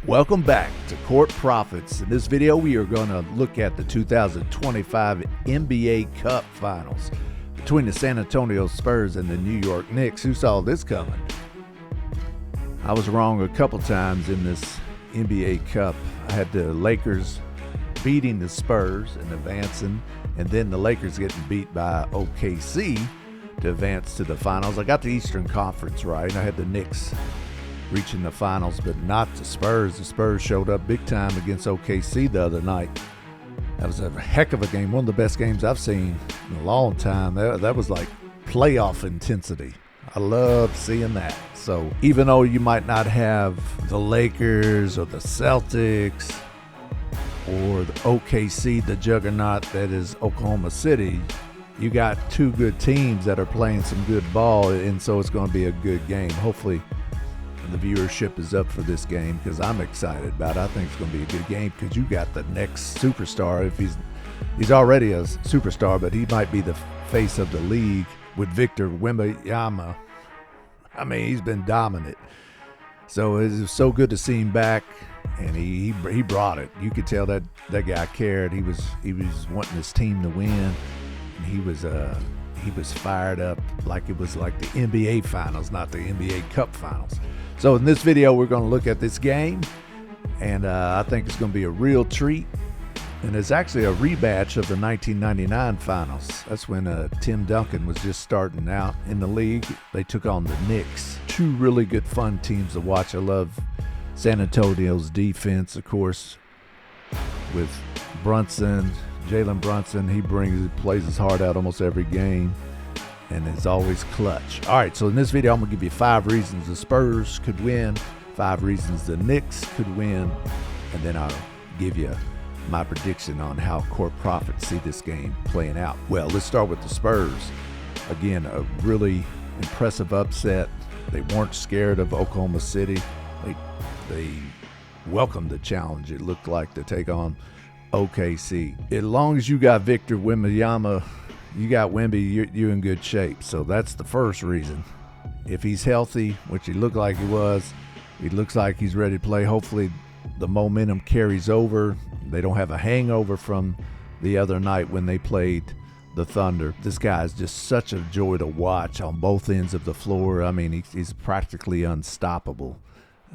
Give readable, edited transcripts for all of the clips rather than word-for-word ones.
Welcome back to Court Profits. In this video, we are going to look at the 2025 NBA Cup Finals between the San Antonio Spurs and the New York Knicks. Who saw this coming? I was wrong a couple times in this NBA Cup. I had the Lakers beating the Spurs and advancing, and then the Lakers getting beat by OKC to advance to the finals. I got the Eastern Conference right. I had the Knicks reaching the finals, but not the Spurs. The Spurs showed up big time against OKC the other night. That was a heck of a game, one of the best games I've seen in a long time. That was like playoff intensity. I love seeing that. So even though you might not have the Lakers or the Celtics or the OKC, the juggernaut that is Oklahoma City, you got two good teams that are playing some good ball, and so it's going to be a good game. Hopefully the viewership is up for this game because I'm excited about it. I think it's going to be a good game because you got the next superstar. If he's already a superstar, but he might be the face of the league with Victor Wembanyama. I mean, he's been dominant. So it was so good to see him back, and he brought it. You could tell that guy cared. He was wanting his team to win, and he was fired up like it was like the NBA Finals, not the NBA Cup Finals. So in this video, we're going to look at this game, and I think it's going to be a real treat. And it's actually a rematch of the 1999 Finals. That's when Tim Duncan was just starting out in the league. They took on the Knicks. Two really good, fun teams to watch. I love San Antonio's defense, of course, with Brunson, Jalen Brunson. He plays his heart out almost every game, and is always clutch. All right, so in this video, I'm going to give you 5 reasons the Spurs could win, 5 reasons the Knicks could win, and then I'll give you my prediction on how Court Profits see this game playing out. Well, let's start with the Spurs. Again, a really impressive upset. They weren't scared of Oklahoma City. They welcomed the challenge, it looked like, to take on OKC. As long as you got Victor Wembanyama, you got Wemby, you're in good shape. So that's the first reason. If he's healthy, which he looked like he was, he looks like he's ready to play. Hopefully the momentum carries over. They don't have a hangover from the other night when they played the Thunder. This guy is just such a joy to watch on both ends of the floor. I mean, he's practically unstoppable.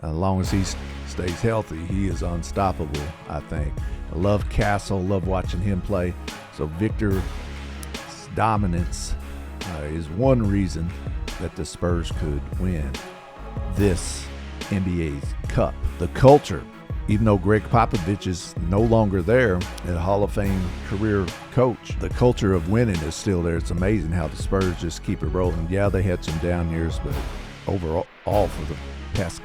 As long as he stays healthy, he is unstoppable, I think. I love Castle, love watching him play. So Victor's dominance is one reason that the Spurs could win this NBA Cup. The culture, even though Greg Popovich is no longer there, a Hall of Fame career coach, the culture of winning is still there. It's amazing how the Spurs just keep it rolling. Yeah, they had some down years, but overall, for the past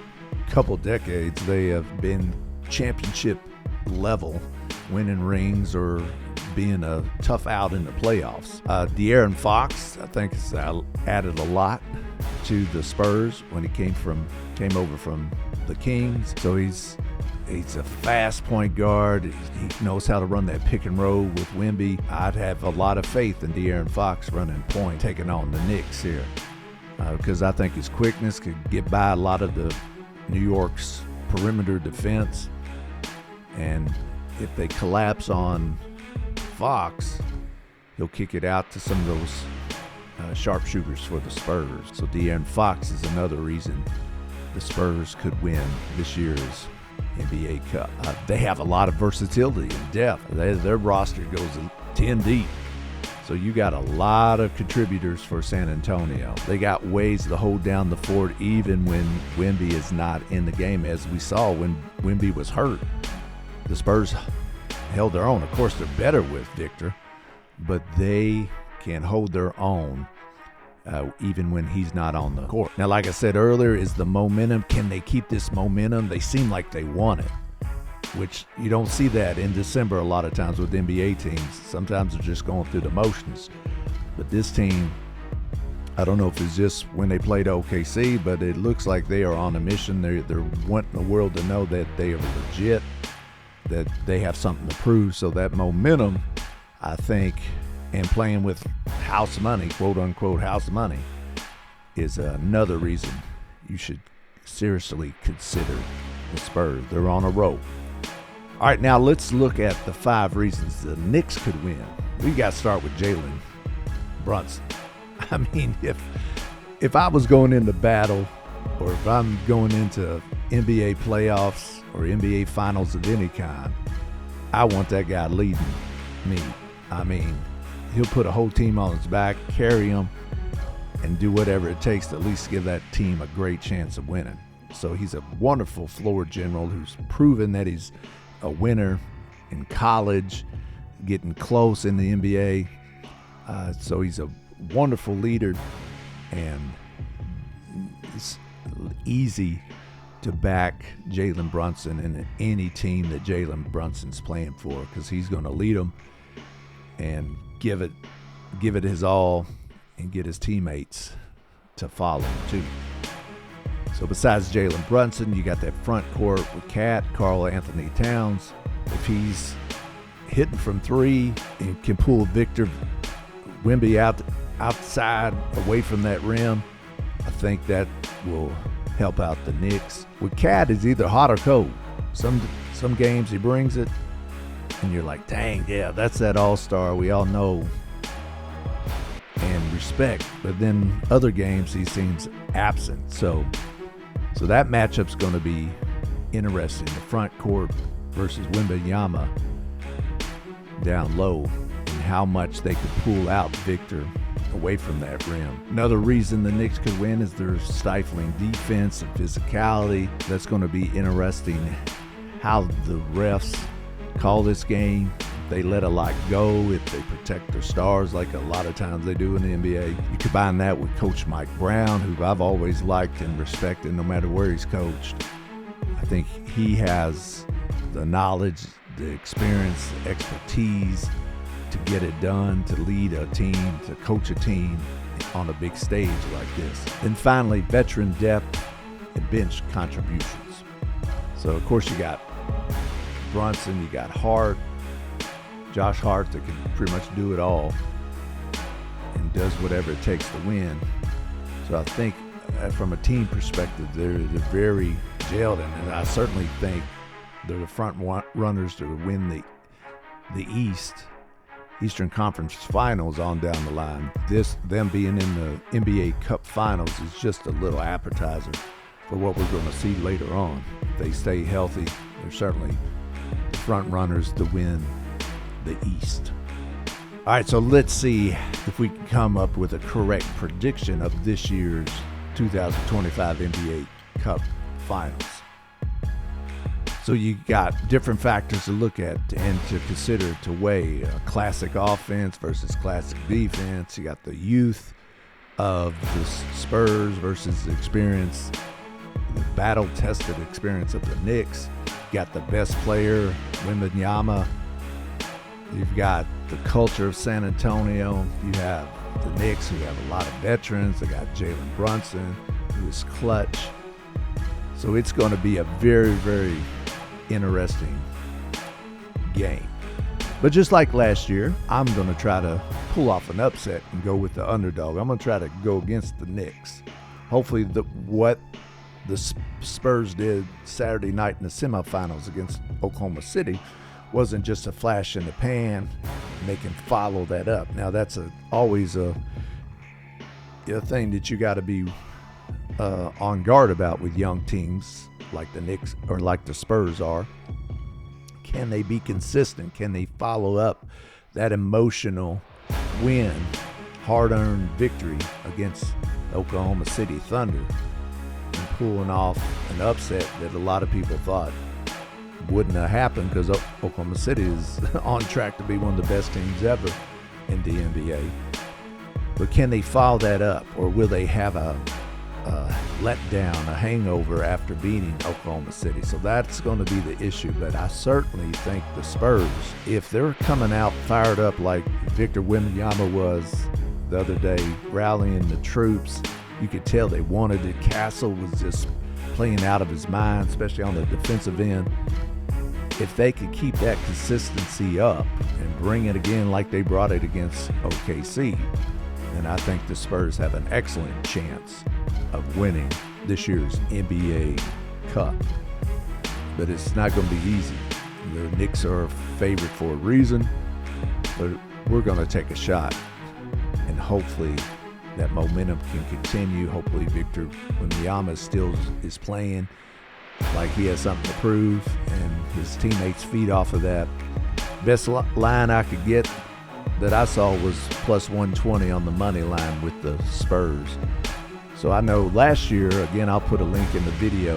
couple decades, they have been championship level, winning rings or being a tough out in the playoffs. De'Aaron Fox, I think, has added a lot to the Spurs when he came over from the Kings. So he's a fast point guard. He knows how to run that pick and roll with Wemby. I'd have a lot of faith in De'Aaron Fox running point, taking on the Knicks here, because I think his quickness could get by a lot of the New York's perimeter defense. And if they collapse on Fox, he'll kick it out to some of those sharpshooters for the Spurs. So De'Aaron Fox is another reason the Spurs could win this year's NBA Cup. They have a lot of versatility and depth. Their roster goes 10 deep. So you got a lot of contributors for San Antonio. They got ways to hold down the fort even when Wemby is not in the game, as we saw when Wemby was hurt. The Spurs held their own. Of course, they're better with Victor, but they can hold their own even when he's not on the court. Now, like I said earlier, is the momentum. Can they keep this momentum? They seem like they want it, which you don't see that in December a lot of times with NBA teams. Sometimes they're just going through the motions. But this team, I don't know if it's just when they played OKC, but it looks like they are on a mission. They're wanting the world to know that they are legit, that they have something to prove. So that momentum, I think, and playing with house money, quote unquote house money, is another reason you should seriously consider the Spurs. They're on a roll. All right, now let's look at the 5 reasons the Knicks could win. We got to start with Jalen Brunson. I mean, if I was going into battle, or if I'm going into NBA playoffs or NBA finals of any kind, I want that guy leading me. I mean, he'll put a whole team on his back, carry them, and do whatever it takes to at least give that team a great chance of winning. So he's a wonderful floor general who's proven that he's a winner in college, getting close in the NBA. So he's a wonderful leader, and it's easy to back Jalen Brunson in any team that Jalen Brunson's playing for, because he's going to lead them and give it his all and get his teammates to follow him too. So besides Jalen Brunson, you got that front court with Karl Anthony Towns. If he's hitting from 3 and can pull Victor Wembanyama outside away from that rim, I think that will help out the Knicks. With Cat, is either hot or cold. Some games he brings it, and you're like, dang, yeah, that's that all-star we all know and respect. But then other games he seems absent. So that matchup's going to be interesting. The front court versus Wembanyama down low, and how much they could pull out Victor away from that rim. Another reason the Knicks could win is their stifling defense and physicality. That's going to be interesting how the refs call this game. They let a lot go if they protect their stars, like a lot of times they do in the NBA. You combine that with Coach Mike Brown, who I've always liked and respected no matter where he's coached. I think he has the knowledge, the experience, the expertise to get it done, to lead a team, to coach a team on a big stage like this. And finally, veteran depth and bench contributions. So, of course, you got Brunson, you got Josh Hart, that can pretty much do it all and does whatever it takes to win. So I think from a team perspective, they're very gelled, and I certainly think they're the front runners to win the Eastern Conference Finals on down the line. Them being in the NBA Cup Finals is just a little appetizer for what we're going to see later on. If they stay healthy, they're certainly the front runners to win the East. All right, so let's see if we can come up with a correct prediction of this year's 2025 NBA Cup Finals. So you got different factors to look at and to consider, to weigh classic offense versus classic defense. You got the youth of the Spurs versus the experience, the battle-tested experience of the Knicks. You got the best player, Wembanyama. You've got the culture of San Antonio. You have the Knicks, who have a lot of veterans. They got Jalen Brunson, who is clutch. So it's going to be a very, very interesting game. But just like last year, I'm going to try to pull off an upset and go with the underdog. I'm going to try to go against the Knicks. Hopefully what the Spurs did Saturday night in the semifinals against Oklahoma City wasn't just a flash in the pan, and they can follow that up. Now that's always a thing that you got to be on guard about with young teams like the Knicks or like the Spurs are. Can they be consistent? Can they follow up that emotional win, hard-earned victory against Oklahoma City Thunder and pulling off an upset that a lot of people thought wouldn't have happened, because Oklahoma City is on track to be one of the best teams ever in the NBA. But can they follow that up, or will they have a letdown, a hangover after beating Oklahoma City? So that's going to be the issue. But I certainly think the Spurs, if they're coming out fired up like Victor Wembanyama was the other day, rallying the troops, you could tell they wanted it. Castle was just playing out of his mind, especially on the defensive end. If they could keep that consistency up and bring it again like they brought it against OKC, then I think the Spurs have an excellent chance of winning this year's NBA Cup. but it's not going to be easy. The Knicks are a favorite for a reason, but we're going to take a shot, and hopefully that momentum can continue. Hopefully Victor Wembanyama still is playing like he has something to prove, and his teammates feed off of that. Best line I could get that I saw was plus 120 on the money line with the Spurs. So I know last year, again, I'll put a link in the video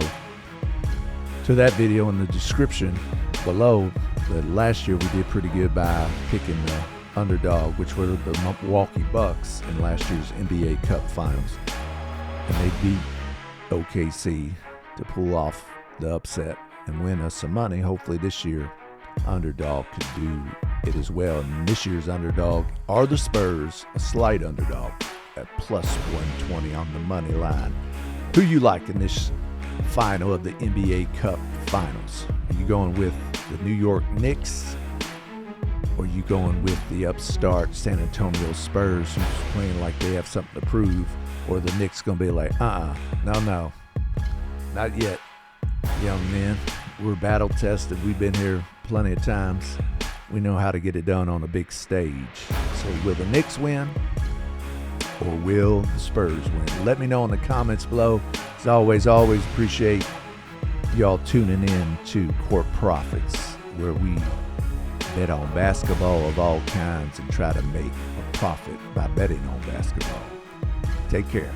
to that video in the description below, that last year we did pretty good by picking the underdog, which were the Milwaukee Bucks in last year's NBA Cup Finals. And they beat OKC to pull off the upset and win us some money. Hopefully this year, underdog could do it as well. And this year's underdog are the Spurs, a slight underdog at plus 120 on the money line. Who you like in this final of the NBA Cup Finals? Are you going with the New York Knicks, or are you going with the upstart San Antonio Spurs, who's playing like they have something to prove, or the Knicks going to be like, no, not yet, young men. We're battle tested. We've been here plenty of times. We know how to get it done on a big stage. So will the Knicks win, or will the Spurs win? Let me know in the comments below. As always appreciate y'all tuning in to Court Profits, where we bet on basketball of all kinds and try to make a profit by betting on basketball. Take care.